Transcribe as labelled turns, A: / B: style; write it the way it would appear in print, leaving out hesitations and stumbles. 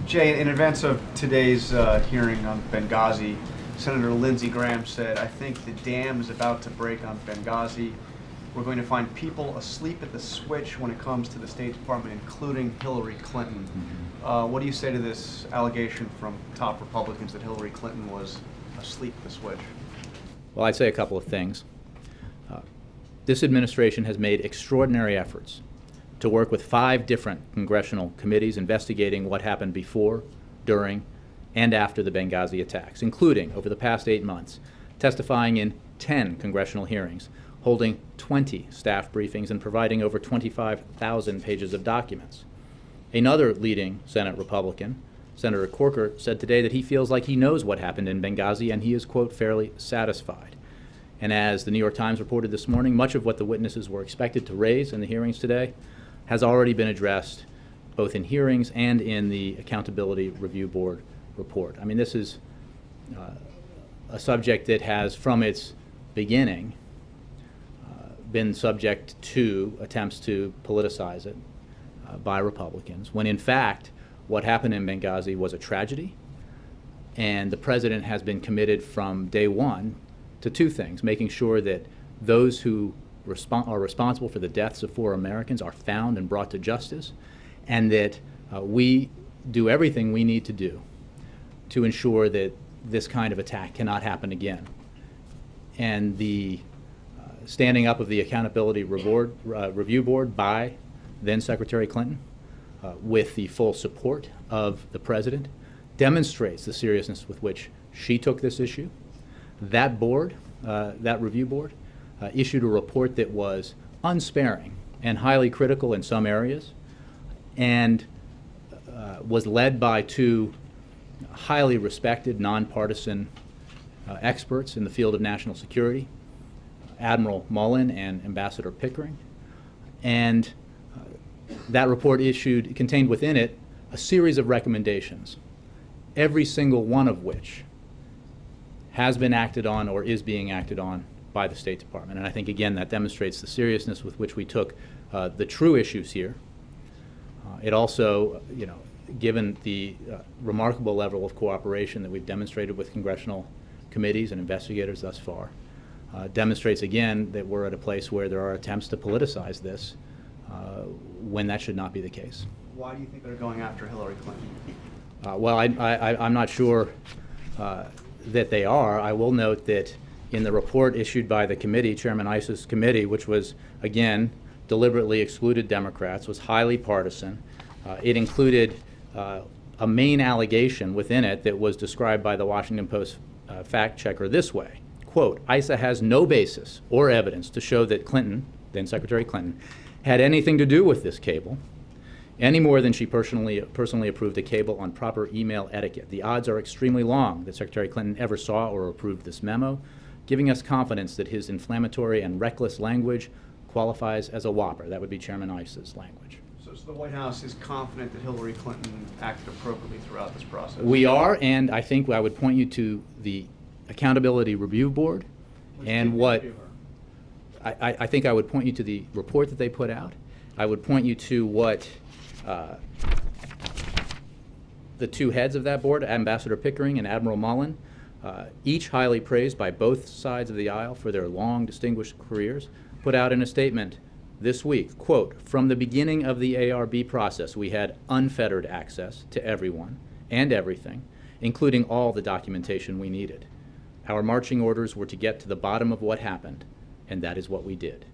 A: Jay, in advance of today's hearing on Benghazi, Senator Lindsey Graham said, "I think the dam is about to break on Benghazi. We're going to find people asleep at the switch when it comes to the State Department, including Hillary Clinton." What do you say to this allegation from top Republicans that Hillary Clinton was asleep at the switch?
B: Well, I'd say a couple of things. This administration has made extraordinary efforts to work with 5 different congressional committees investigating what happened before, during, and after the Benghazi attacks, including, over the past 8 months, testifying in 10 congressional hearings, holding 20 staff briefings, and providing over 25,000 pages of documents. Another leading Senate Republican, Senator Corker, said today that he feels like he knows what happened in Benghazi and he is, quote, fairly satisfied. And as the New York Times reported this morning, much of what the witnesses were expected to raise in the hearings today has already been addressed both in hearings and in the Accountability Review Board report. I mean, this is a subject that has, from its beginning, been subject to attempts to politicize it by Republicans, when in fact what happened in Benghazi was a tragedy, and the president has been committed from day one to 2 things: making sure that those who are responsible for the deaths of 4 Americans are found and brought to justice, and that we do everything we need to do to ensure that this kind of attack cannot happen again. And the standing up of the Accountability Review Board by then Secretary Clinton, with the full support of the president, demonstrates the seriousness with which she took this issue. That board, that review board, issued a report that was unsparing and highly critical in some areas, and was led by 2 highly respected, nonpartisan experts in the field of national security, Admiral Mullen and Ambassador Pickering. And that report contained within it a series of recommendations, every single one of which has been acted on or is being acted on by the State Department. And I think, again, that demonstrates the seriousness with which we took the true issues here. It also, given the remarkable level of cooperation that we've demonstrated with congressional committees and investigators thus far, demonstrates again that we're at a place where there are attempts to politicize this when that should not be the case.
A: Why do you think they're going after Hillary Clinton?
B: Well, I'm not sure that they are. I will note that in the report issued by the committee, Chairman Iss's committee, which was, again, deliberately excluded Democrats, was highly partisan. It included a main allegation within it that was described by the Washington Post fact checker this way, quote, "ISA has no basis or evidence to show that Clinton, then Secretary Clinton, had anything to do with this cable, any more than she personally approved a cable on proper email etiquette. The odds are extremely long that Secretary Clinton ever saw or approved this memo, giving us confidence that his inflammatory and reckless language qualifies as a whopper." That would be Chairman Iss's language.
A: So the White House is confident that Hillary Clinton acted appropriately throughout this process?
B: We are, and I think I would point you to the Accountability Review Board, and what I think I would point you to the report that they put out. I would point you to what the 2 heads of that board, Ambassador Pickering and Admiral Mullen, each highly praised by both sides of the aisle for their long, distinguished careers, put out in a statement this week, quote, "From the beginning of the ARB process, we had unfettered access to everyone and everything, including all the documentation we needed. Our marching orders were to get to the bottom of what happened, and that is what we did."